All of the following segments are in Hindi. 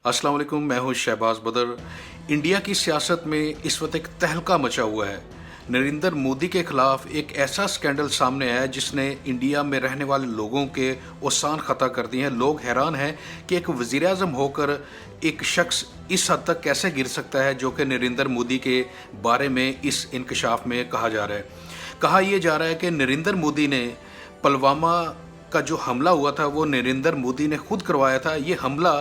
अस्सलाम वालेकुम, मैं हूँ शहबाज बदर। इंडिया की सियासत में इस वक्त एक तहलका मचा हुआ है। नरेंद्र मोदी के खिलाफ एक ऐसा स्कैंडल सामने आया है जिसने इंडिया में रहने वाले लोगों के औसान ख़ता कर दिए हैं। लोग हैरान हैं कि एक वज़ीर आज़म होकर एक शख्स इस हद तक कैसे गिर सकता है, जो कि नरेंद्र मोदी के बारे में इस इंकशाफ में कहा जा रहा है। कहा यह जा रहा है कि नरेंद्र मोदी ने पुलवामा का जो हमला हुआ था वो नरेंद्र मोदी ने खुद करवाया था। ये हमला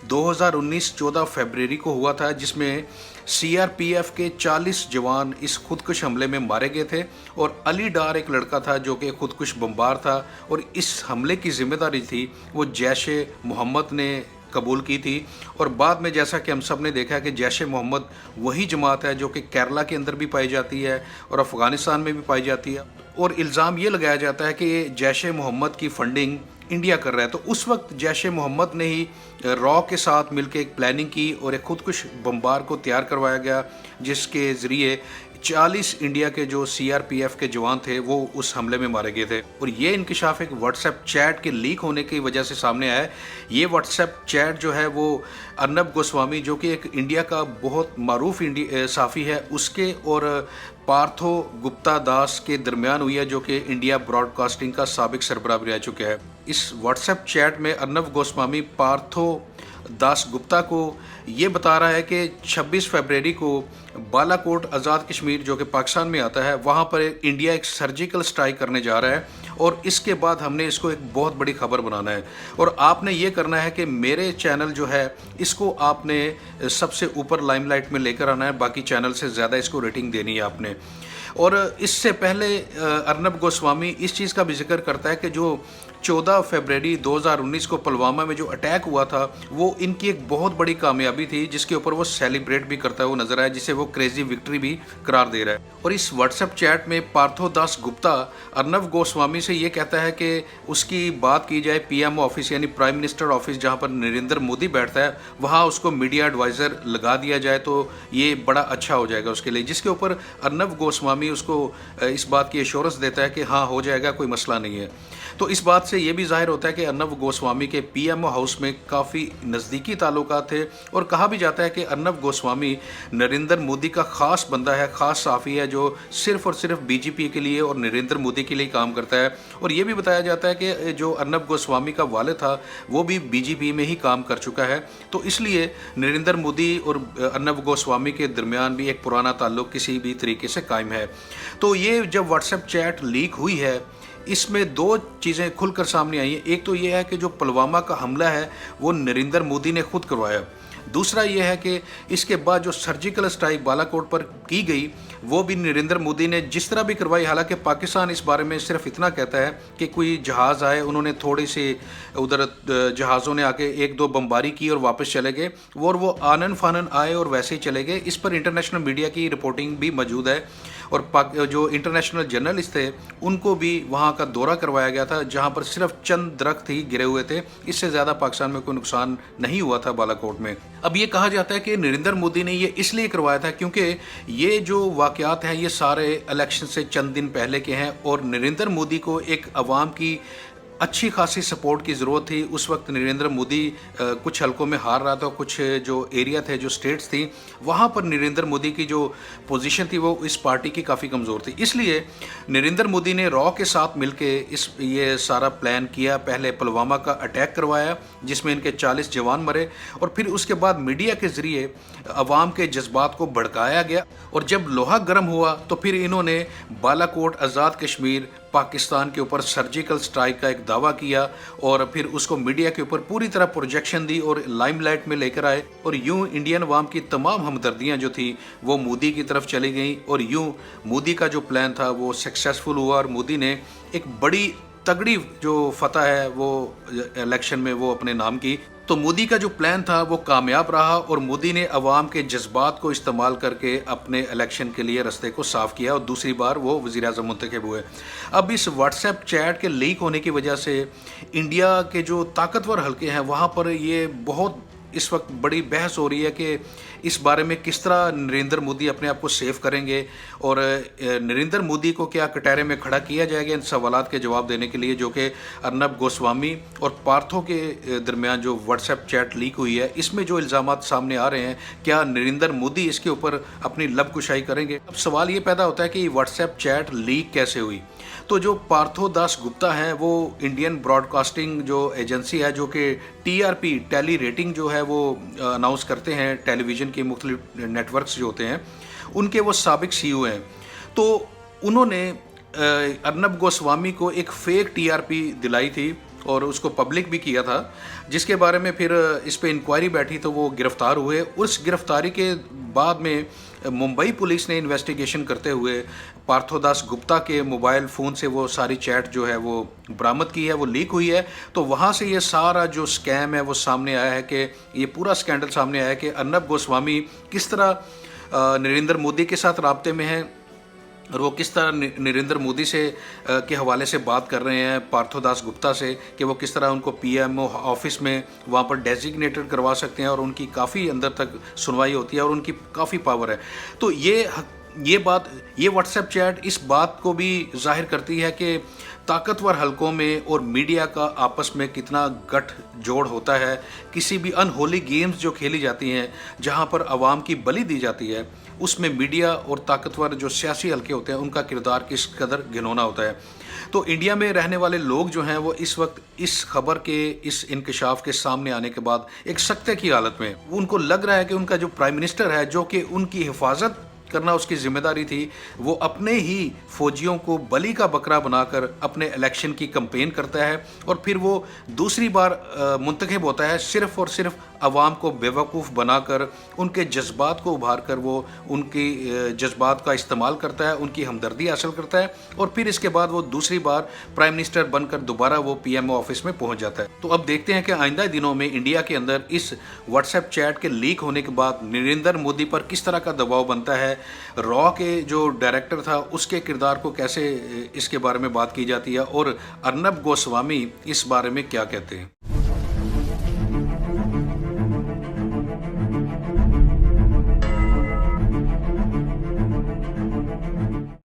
2019 14 फरवरी को हुआ था, जिसमें सीआरपीएफ के 40 जवान इस खुदकुश हमले में मारे गए थे और अली डार एक लड़का था जो कि खुदकुश बमबार था और इस हमले की जिम्मेदारी थी वो जैश ए मोहम्मद ने कबूल की थी। और बाद में जैसा कि हम सब ने देखा है कि जैश ए मोहम्मद वही जमात है जो कि केरला के अंदर भी पाई जाती है और अफ़गानिस्तान में भी पाई जाती है, और इल्ज़ाम ये लगाया जाता है कि ये जैश ए मोहम्मद की फंडिंग इंडिया कर रहा है। तो उस वक्त जैश ए मोहम्मद ने ही रॉ के साथ मिलकर एक प्लानिंग की और एक खुदकुश बमबार को तैयार करवाया गया, जिसके ज़रिए 40 इंडिया के जो सीआरपीएफ के जवान थे वो उस हमले में मारे गए थे। और ये इंकशाफ एक व्हाट्सएप चैट के लीक होने की वजह से सामने आया है। ये व्हाट्सएप चैट जो है वो अर्नब गोस्वामी, जो कि एक इंडिया का बहुत मारूफ साफ़ी है, उसके और पार्थो गुप्ता दास के दरमियान हुई है, जो कि इंडिया ब्रॉडकास्टिंग का साबिक सरबराह भी रह चुके हैं। इस व्हाट्सएप चैट में अर्नब गोस्वामी पार्थो दास गुप्ता को ये बता रहा है कि 26 फरवरी को बालाकोट आज़ाद कश्मीर, जो कि पाकिस्तान में आता है, वहाँ पर इंडिया एक सर्जिकल स्ट्राइक करने जा रहा है और इसके बाद हमने इसको एक बहुत बड़ी खबर बनाना है और आपने ये करना है कि मेरे चैनल जो है इसको आपने सबसे ऊपर लाइमलाइट में लेकर आना है, बाकी चैनल से ज़्यादा इसको रेटिंग देनी है आपने। और इससे पहले अर्नब गोस्वामी इस चीज़ का भी जिक्र करता है कि जो 14 फरवरी 2019 को पुलवामा में जो अटैक हुआ था वो इनकी एक बहुत बड़ी कामयाबी थी, जिसके ऊपर वो सेलिब्रेट भी करता हुआ नजर आया, जिसे वो क्रेजी विक्ट्री भी करार दे रहा है। और इस व्हाट्सएप चैट में पार्थो दास गुप्ता अर्नब गोस्वामी से ये कहता है कि उसकी बात की जाए पीएमओ ऑफिस यानी प्राइम मिनिस्टर ऑफिस, जहाँ पर नरेंद्र मोदी बैठता है, वहाँ उसको मीडिया एडवाइज़र लगा दिया जाए तो ये बड़ा अच्छा हो जाएगा उसके लिए। जिसके ऊपर अर्नब गोस्वामी उसको इस बात की एश्योरेंस देता है कि हाँ हो जाएगा, कोई मसला नहीं है। तो इस बात से ये भी जाहिर होता है कि अर्नब गोस्वामी के पीएमओ हाउस में काफ़ी नज़दीकी ताल्लुकात थे और कहा भी जाता है कि अर्नब गोस्वामी नरेंद्र मोदी का ख़ास बंदा है, ख़ास साफ़ी है, जो सिर्फ़ और सिर्फ बीजेपी के लिए और नरेंद्र मोदी के लिए काम करता है। और ये भी बताया जाता है कि जो अर्नब गोस्वामी का वालिद था वो भी बीजेपी में ही काम कर चुका है। तो इसलिए नरेंद्र मोदी और अर्नब गोस्वामी के दरमियान भी एक पुराना ताल्लुक़ किसी भी तरीके से कायम है। तो ये जब व्हाट्सएप चैट लीक हुई है, इसमें दो चीज़ें खुलकर सामने आई हैं। एक तो ये है कि जो पुलवामा का हमला है वो नरेंद्र मोदी ने खुद करवाया। दूसरा ये है कि इसके बाद जो सर्जिकल स्ट्राइक बालाकोट पर की गई वो भी नरेंद्र मोदी ने जिस तरह भी करवाई। हालांकि पाकिस्तान इस बारे में सिर्फ इतना कहता है कि कोई जहाज़ आए, उन्होंने थोड़ी सी उधर जहाज़ों ने आके एक दो बमबारी की और वापस चले गए, और वो आनन फानन आए और वैसे ही चले गए। इस पर इंटरनेशनल मीडिया की रिपोर्टिंग भी मौजूद है और जो इंटरनेशनल जर्नलिस्ट थे उनको भी वहाँ का दौरा करवाया गया था, जहाँ पर सिर्फ चंद दरख्त ही गिरे हुए थे। इससे ज़्यादा पाकिस्तान में कोई नुकसान नहीं हुआ था बालाकोट में। अब ये कहा जाता है कि नरेंद्र मोदी ने ये इसलिए करवाया था क्योंकि ये जो वाक़यात हैं ये सारे इलेक्शन से चंद दिन पहले के हैं और नरेंद्र मोदी को एक अवाम की अच्छी खासी सपोर्ट की ज़रूरत थी। उस वक्त नरेंद्र मोदी कुछ हलकों में हार रहा था, कुछ जो एरिया थे, जो स्टेट्स थी, वहाँ पर नरेंद्र मोदी की जो पोजीशन थी वो इस पार्टी की काफ़ी कमज़ोर थी। इसलिए नरेंद्र मोदी ने रॉ के साथ मिलके ये सारा प्लान किया। पहले पुलवामा का अटैक करवाया जिसमें इनके 40 जवान मरे और फिर उसके बाद मीडिया के ज़रिए अवाम के जज्बात को भड़काया गया और जब लोहा गर्म हुआ तो फिर इन्होंने बालाकोट आज़ाद कश्मीर पाकिस्तान के ऊपर सर्जिकल स्ट्राइक का एक दावा किया और फिर उसको मीडिया के ऊपर पूरी तरह प्रोजेक्शन दी और लाइमलाइट में लेकर आए। और यूं इंडियन अवाम की तमाम हमदर्दियां जो थी वो मोदी की तरफ चली गई और यूं मोदी का जो प्लान था वो सक्सेसफुल हुआ और मोदी ने एक बड़ी तगड़ी जो फतह है वो इलेक्शन में वो अपने नाम की। तो मोदी का जो प्लान था वो कामयाब रहा और मोदी ने अवाम के जज्बात को इस्तेमाल करके अपने इलेक्शन के लिए रास्ते को साफ किया और दूसरी बार वो वज़ीर आज़म मुंतखब हुए। अब इस व्हाट्सएप चैट के लीक होने की वजह से इंडिया के जो ताकतवर हलके हैं वहाँ पर ये बहुत इस वक्त बड़ी बहस हो रही है कि इस बारे में किस तरह नरेंद्र मोदी अपने आप को सेव करेंगे और नरेंद्र मोदी को क्या कटहरे में खड़ा किया जाएगा इन सवालात के जवाब देने के लिए, जो कि अर्नब गोस्वामी और पार्थो के दरमियान जो व्हाट्सएप चैट लीक हुई है, इसमें जो इल्ज़ामात सामने आ रहे हैं, क्या नरेंद्र मोदी इसके ऊपर अपनी लबकुशाई करेंगे? अब सवाल ये पैदा होता है कि व्हाट्सएप चैट लीक कैसे हुई। तो जो पार्थो दास गुप्ता हैं वो इंडियन ब्रॉडकास्टिंग जो एजेंसी है, जो कि टीआरपी टेली रेटिंग जो है वो अनाउंस करते हैं टेलीविज़न के मुख्तलिफ नेटवर्क्स जो होते हैं, उनके वो साबिक सीईओ हैं। तो उन्होंने अर्नब गोस्वामी को एक फेक टीआरपी दिलाई थी और उसको पब्लिक भी किया था, जिसके बारे में फिर इस पे इंक्वायरी बैठी तो वो गिरफ़्तार हुए। उस गिरफ़्तारी के बाद में मुंबई पुलिस ने इन्वेस्टिगेशन करते हुए पार्थो दास गुप्ता के मोबाइल फ़ोन से वो सारी चैट जो है वो बरामद की है, वो लीक हुई है। तो वहाँ से ये सारा जो स्कैम है वो सामने आया है कि ये पूरा स्कैंडल सामने आया है कि अर्नब गोस्वामी किस तरह नरेंद्र मोदी के साथ राब्ते में है और वो किस तरह नरेंद्र मोदी से के हवाले से बात कर रहे हैं पार्थो दास गुप्ता से कि वो किस तरह उनको पीएमओ ऑफिस में वहाँ पर डेजिग्नेटेड करवा सकते हैं और उनकी काफ़ी अंदर तक सुनवाई होती है और उनकी काफ़ी पावर है। तो ये बात, ये व्हाट्सएप चैट इस बात को भी जाहिर करती है कि ताकतवर हलकों में और मीडिया का आपस में कितना गठजोड़ होता है। किसी भी अनहोली गेम्स जो खेली जाती हैं, जहां पर आवाम की बलि दी जाती है, उसमें मीडिया और ताकतवर जो सियासी हलके होते हैं उनका किरदार किस कदर घिनौना होता है। तो इंडिया में रहने वाले लोग जो हैं वो इस वक्त इस खबर के, इस इंकशाफ के सामने आने के बाद एक सकते की हालत में, उनको लग रहा है कि उनका जो प्राइम मिनिस्टर है, जो कि उनकी हिफाजत करना उसकी जिम्मेदारी थी, वो अपने ही फौजियों को बलि का बकरा बनाकर अपने इलेक्शन की कैंपेन करता है और फिर वो दूसरी बार मुंतखब होता है सिर्फ़ और सिर्फ आवाम को बेवकूफ़ बनाकर, उनके जज्बात को उभार कर वो उनकी जज्बात का इस्तेमाल करता है, उनकी हमदर्दी हासिल करता है और फिर इसके बाद वो दूसरी बार प्राइम मिनिस्टर बनकर दोबारा वो पीएमओ ऑफिस में पहुंच जाता है। तो अब देखते हैं कि आइंदा दिनों में इंडिया के अंदर इस व्हाट्सएप चैट के लीक होने के बाद नरेंद्र मोदी पर किस तरह का दबाव बनता है, रॉ के जो डायरेक्टर था उसके किरदार को कैसे इसके बारे में बात की जाती है और अर्नब गोस्वामी इस बारे में क्या कहते हैं।